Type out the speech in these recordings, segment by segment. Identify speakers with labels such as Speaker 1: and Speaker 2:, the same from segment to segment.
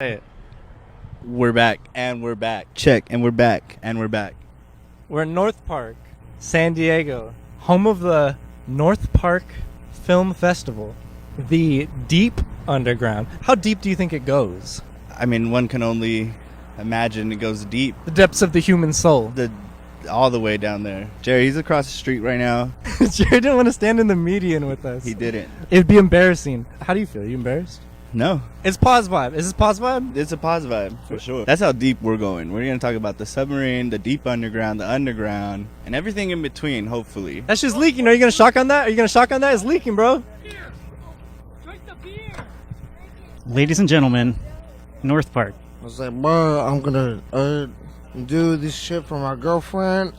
Speaker 1: Say it.
Speaker 2: We're back, and we're back. Check, and we're back, and we're back.
Speaker 1: We're in North Park, San Diego, home of the North Park Film Festival, the deep underground. How deep do you think it goes?
Speaker 2: I mean, one can only imagine it goes deep.
Speaker 1: The depths of the human soul.
Speaker 2: All the way down there. Jerry, he's across the street right now.
Speaker 1: Jerry didn't want to stand in the median with us.
Speaker 2: He didn't.
Speaker 1: It'd be embarrassing. How do you feel? Are you embarrassed?
Speaker 2: No.
Speaker 1: It's pause vibe. Is this pause vibe?
Speaker 2: It's a pause vibe, for sure. That's how deep we're going. We're going to talk about the submarine, the deep underground, the underground, and everything in between, hopefully.
Speaker 1: That shit's leaking. Are you going to shock on that? Are you going to shock on that? It's leaking, bro.
Speaker 3: Drink the beer.
Speaker 4: Ladies and gentlemen, North Park.
Speaker 5: I was like, bro, I'm gonna do this shit for my girlfriend.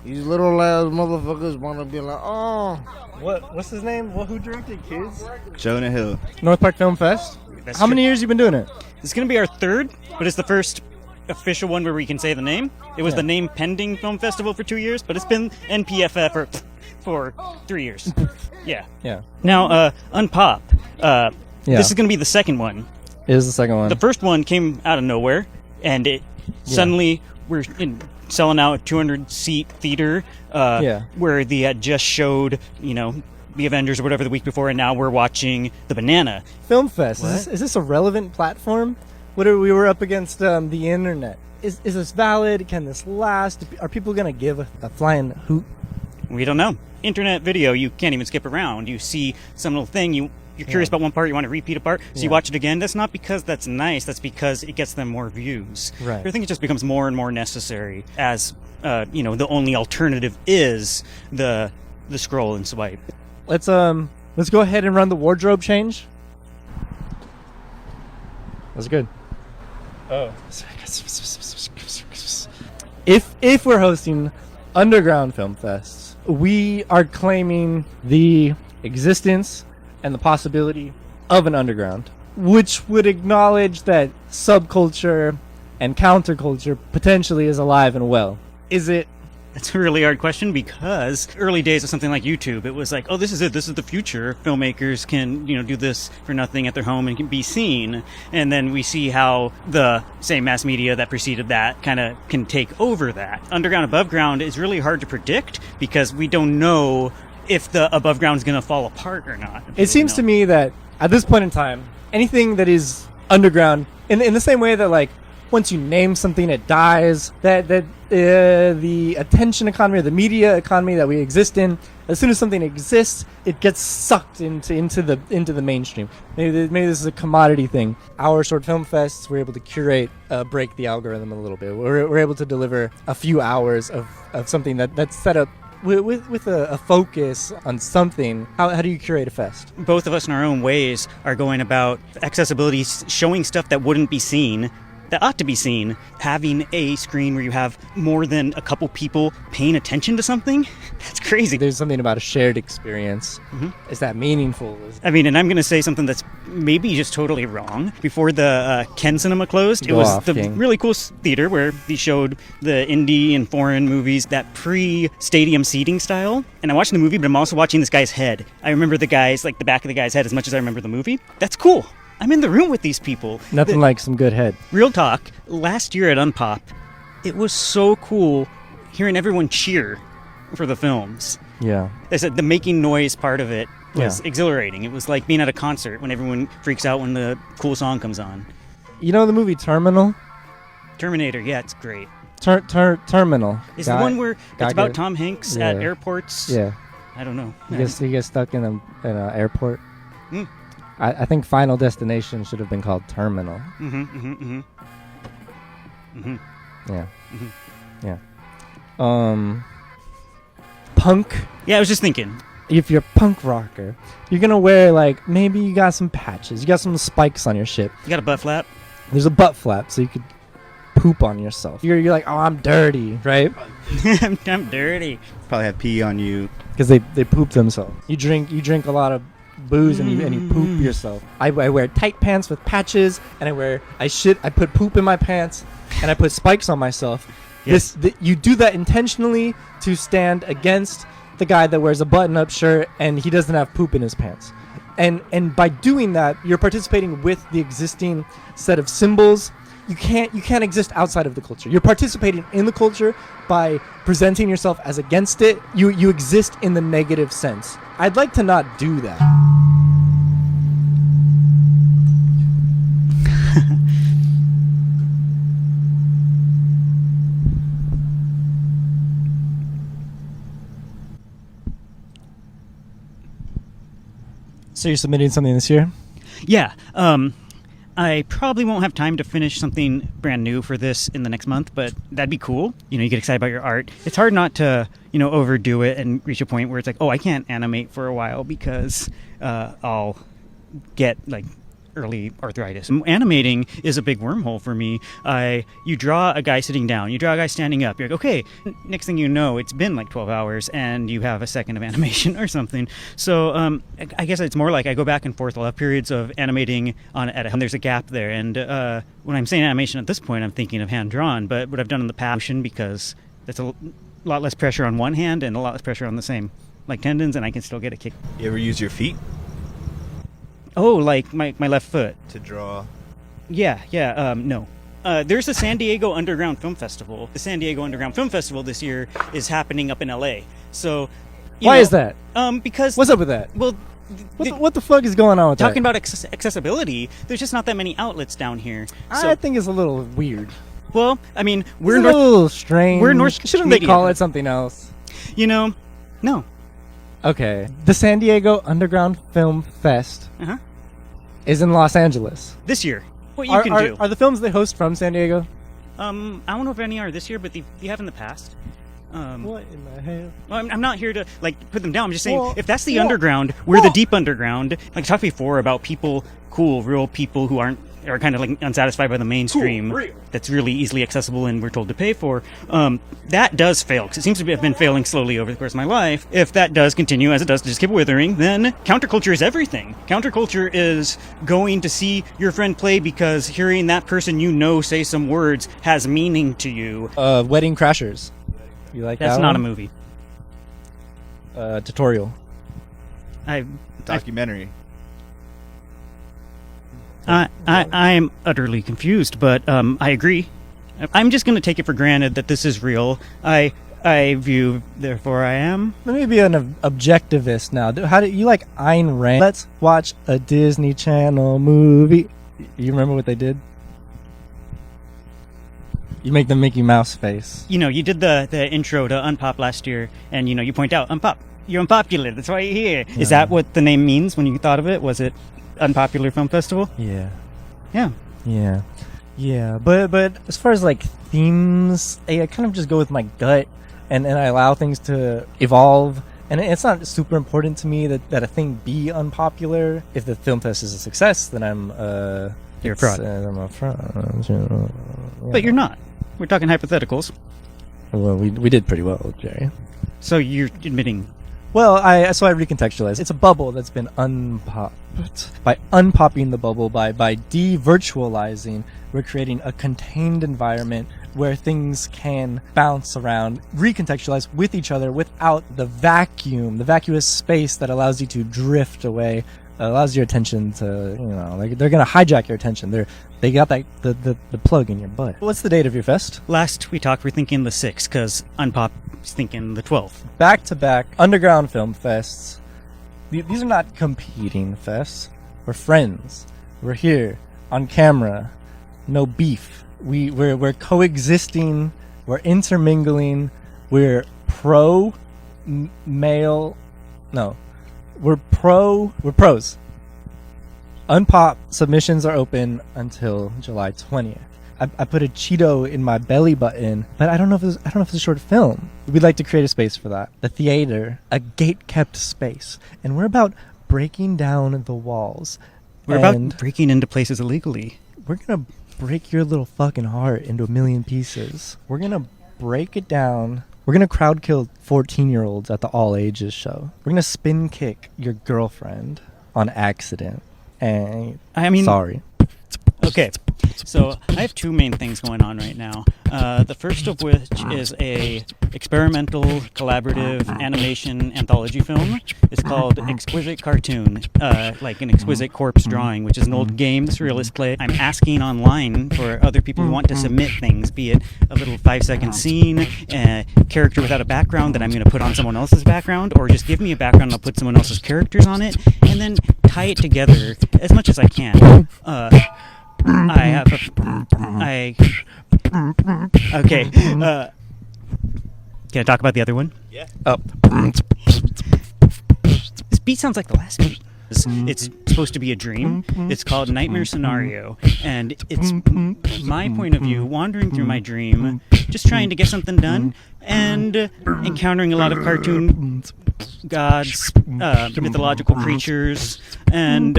Speaker 5: These little ass motherfuckers wanna be like, oh.
Speaker 1: What's his name? Who directed Kids?
Speaker 2: Jonah Hill.
Speaker 1: North Park Film Fest.
Speaker 4: That's
Speaker 1: How many years you been doing it?
Speaker 4: It's going to be our third, but it's the first official one where we can say the name. It was
Speaker 1: Yeah.
Speaker 4: the name pending film festival for 2 years, but it's been NPFF for 3 years. Yeah.
Speaker 1: Yeah.
Speaker 4: Now, Unpop.
Speaker 1: Yeah.
Speaker 4: This is going to be the second one.
Speaker 1: It is the second one.
Speaker 4: The first one came out of nowhere, and it suddenly we're selling out a 200-seat theater where they had just showed, the Avengers or whatever the week before, and now we're watching The Banana.
Speaker 1: Film Fest. Is this a relevant platform? We were up against the internet. Is this valid? Can this last? Are people going to give a flying hoot?
Speaker 4: We don't know. Internet video, you can't even skip around. You see some little ththing, you're curious about one part, you want to repeat a part, so you watch it again. That's not because that's nice, that's because it gets them more views.
Speaker 1: Right.
Speaker 4: I think it just becomes more and more necessary as, the only alternative is the scroll and swipe.
Speaker 1: Let's go ahead and run the wardrobe change. That's good. Oh. If we're hosting underground film fests, we are claiming the existence and the possibility of an underground, which would acknowledge that subculture and counterculture potentially is alive and well. Is it?
Speaker 4: That's a really hard question because early days of something like YouTube, it was like, oh, this is it. This is the future. Filmmakers can, do this for nothing at their home and can be seen. And then we see how the same mass media that preceded that kind of can take over that. Underground, above ground is really hard to predict because we don't know if the above ground is going to fall apart or not.
Speaker 1: It seems to me that at this point in time, anything that is underground, in the same way that like once you name something, it dies. That the attention economy or the media economy that we exist in, as soon as something exists, it gets sucked into the mainstream. Maybe this is a commodity thing. Our short film fests, we're able to curate, break the algorithm a little bit. We're able to deliver a few hours of something that's set up with a focus on something. How do you curate a fest?
Speaker 4: Both of us in our own ways are going about accessibility, showing stuff that wouldn't be seen, that ought to be seen. Having a screen where you have more than a couple people paying attention to something, that's crazy.
Speaker 1: There's something about a shared experience. Mm-hmm. Is that meaningful?
Speaker 4: I mean, and I'm going to say something that's maybe just totally wrong. Before the Ken Cinema closed, it was the really cool theater where they showed the indie and foreign movies, that pre-stadium seating style. And I watched the movie, but I'm also watching this guy's head. I remember the back of the guy's head as much as I remember the movie. That's cool. I'm in the room with these people.
Speaker 1: Nothing like some good head.
Speaker 4: Real talk, last year at Unpop, it was so cool hearing everyone cheer for the films.
Speaker 1: Yeah.
Speaker 4: They said the making noise part of it was exhilarating. It was like being at a concert when everyone freaks out when the cool song comes on.
Speaker 1: You know the movie Terminal?
Speaker 4: Terminator, yeah, it's great.
Speaker 1: Terminal.
Speaker 4: Is the one where it's about Tom Hanks at airports?
Speaker 1: Yeah.
Speaker 4: I don't know.
Speaker 1: He gets stuck in an airport.
Speaker 4: Mm.
Speaker 1: I think Final Destination should have been called Terminal. Yeah. Yeah. Punk.
Speaker 4: Yeah, I was just thinking.
Speaker 1: If you're a punk rocker, you're gonna wear maybe you got some patches, you got some spikes on your shit.
Speaker 4: You got a butt flap?
Speaker 1: There's a butt flap, so you could poop on yourself. You're like, oh, I'm dirty, right?
Speaker 4: I'm dirty.
Speaker 2: Probably have pee on you.
Speaker 1: Because they poop themselves. You drink a lot of booze and you poop yourself. I wear tight pants with patches, and I put poop in my pants, and I put spikes on myself.
Speaker 4: Yes.
Speaker 1: You do that intentionally to stand against the guy that wears a button-up shirt and he doesn't have poop in his pants. And by doing that, you're participating with the existing set of symbols. You can't exist outside of the culture. You're participating in the culture by presenting yourself as against it. You exist in the negative sense. I'd like to not do that. So you're submitting something this year?
Speaker 4: Yeah. I probably won't have time to finish something brand new for this in the next month, but that'd be cool. You know, you get excited about your art. It's hard not to, overdo it and reach a point where it's like, oh, I can't animate for a while because I'll get early arthritis. Animating is a big wormhole for me. You draw a guy sitting down, you draw a guy standing up. You're like, okay, next thing you know, it's been 12 hours and you have a second of animation or something. So I guess it's more like I go back and forth. I'll have periods of animating and there's a gap there. And when I'm saying animation at this point, I'm thinking of hand-drawn. But what I've done in the past, because that's a lot less pressure on one hand and a lot less pressure on the same tendons, and I can still get a kick.
Speaker 2: You ever use your feet
Speaker 4: Oh, like my left foot.
Speaker 2: to draw?
Speaker 4: Yeah, no. There's a San Diego Underground Film Festival. The San Diego Underground Film Festival this year is happening up in LA. So,
Speaker 1: Why is that?
Speaker 4: Because
Speaker 1: What's up with that?
Speaker 4: well,
Speaker 1: What the fuck is going on with
Speaker 4: talking
Speaker 1: that?
Speaker 4: about accessibility, there's just not that many outlets down here.
Speaker 1: I think it's a little weird.
Speaker 4: Well, I mean,
Speaker 1: It's
Speaker 4: we're
Speaker 1: a
Speaker 4: North.
Speaker 1: little strange.
Speaker 4: we're North
Speaker 1: Shouldn't they
Speaker 4: Canadian.
Speaker 1: call it something else?
Speaker 4: No.
Speaker 1: Okay. The San Diego Underground Film Fest
Speaker 4: Uh-huh.
Speaker 1: is in Los Angeles.
Speaker 4: This year, what you can do.
Speaker 1: Are the films they host from San Diego?
Speaker 4: I don't know if any are this year, but they have in the past.
Speaker 1: What in the hell?
Speaker 4: Well, I'm not here to put them down. I'm just saying,
Speaker 1: Well,
Speaker 4: if that's the
Speaker 1: well,
Speaker 4: underground, we're the
Speaker 1: well.
Speaker 4: deep underground. I talked before about real people who are kind of unsatisfied by the mainstream.
Speaker 1: Cool, real.
Speaker 4: That's really easily accessible and we're told to pay for. That does fail because it seems to have been failing slowly over the course of my life. If that does continue as it does to just keep withering, then counterculture is everything. Counterculture is going to see your friend play because hearing that person say some words has meaning to you.
Speaker 1: Wedding Crashers. You like
Speaker 4: That's
Speaker 1: that
Speaker 4: not a
Speaker 1: one?
Speaker 4: movie.
Speaker 1: Tutorial.
Speaker 2: Documentary.
Speaker 4: I'm utterly confused, but I agree. I'm just going to take it for granted that this is real. I view, therefore I am.
Speaker 1: Let me be an objectivist now. How do you like Ayn Rand? Let's watch a Disney Channel movie. You remember what they did? You make the Mickey Mouse face.
Speaker 4: You did the intro to Unpop last year, and you point out Unpop. You're unpopular. That's why you're here.
Speaker 1: Yeah.
Speaker 4: Is that what the name means when you thought of it? Was it Unpopular Film Festival?
Speaker 1: Yeah.
Speaker 4: Yeah.
Speaker 1: Yeah. But as far as themes, I kind of just go with my gut, and I allow things to evolve. And it's not super important to me that a thing be unpopular. If the film fest is a success, then
Speaker 4: You're a fraud.
Speaker 1: I'm a fraud. Yeah.
Speaker 4: But you're not. We're talking hypotheticals.
Speaker 1: Well, we did pretty well, Jerry.
Speaker 4: So you're admitting.
Speaker 1: Well, I recontextualize. It's a bubble that's been unpopped. By unpopping the bubble, by de-virtualizing, we're creating a contained environment where things can bounce around, recontextualize with each other without the vacuum, the vacuous space that allows you to drift away, allows your attention to, they're gonna hijack your attention. They got the plug in your butt. What's the date of your fest?
Speaker 4: Last we talked, we're thinking the 6th, because Unpop is thinking the 12th.
Speaker 1: Back-to-back underground film fests. These are not competing fests. We're friends. We're here on camera. No beef. We're coexisting. We're intermingling. We're pro-male. No. We're pros. Unpop submissions are open until July 20th. I put a Cheeto in my belly button, but I don't know if it's a short film. We'd like to create a space for that. The theater, a gate-kept space, and we're about breaking down the walls.
Speaker 4: We're about breaking into places illegally.
Speaker 1: We're gonna break your little fucking heart into a million pieces. We're gonna break it down. We're gonna crowd kill 14-year-olds at the all ages show. We're gonna spin kick your girlfriend on accident. And
Speaker 4: I mean,
Speaker 1: sorry.
Speaker 4: Okay. So I have two main things going on right now. The first of which is a experimental collaborative animation anthology film. It's called Exquisite Cartoon, like an exquisite corpse drawing, which is an old game Surrealists play. I'm asking online for other people who want to submit things, be it a little 5-second scene, a character without a background that I'm going to put on someone else's background, or just give me a background and I'll put someone else's characters on it, and then tie it together as much as I can. Okay. Can I talk about the other one?
Speaker 2: Yeah.
Speaker 1: Oh.
Speaker 4: This beat sounds like the last beat. It's supposed to be a dream. It's called Nightmare Scenario, and it's my point of view wandering through my dream, just trying to get something done, and encountering a lot of cartoon gods, mythological creatures, and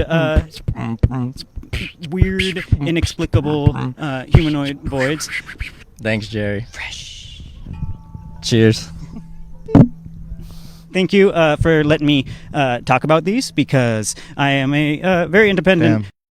Speaker 4: weird, inexplicable humanoid voids.
Speaker 1: Thanks, Jerry.
Speaker 4: Fresh.
Speaker 1: Cheers.
Speaker 4: Thank you for letting me talk about these, because I am a very independent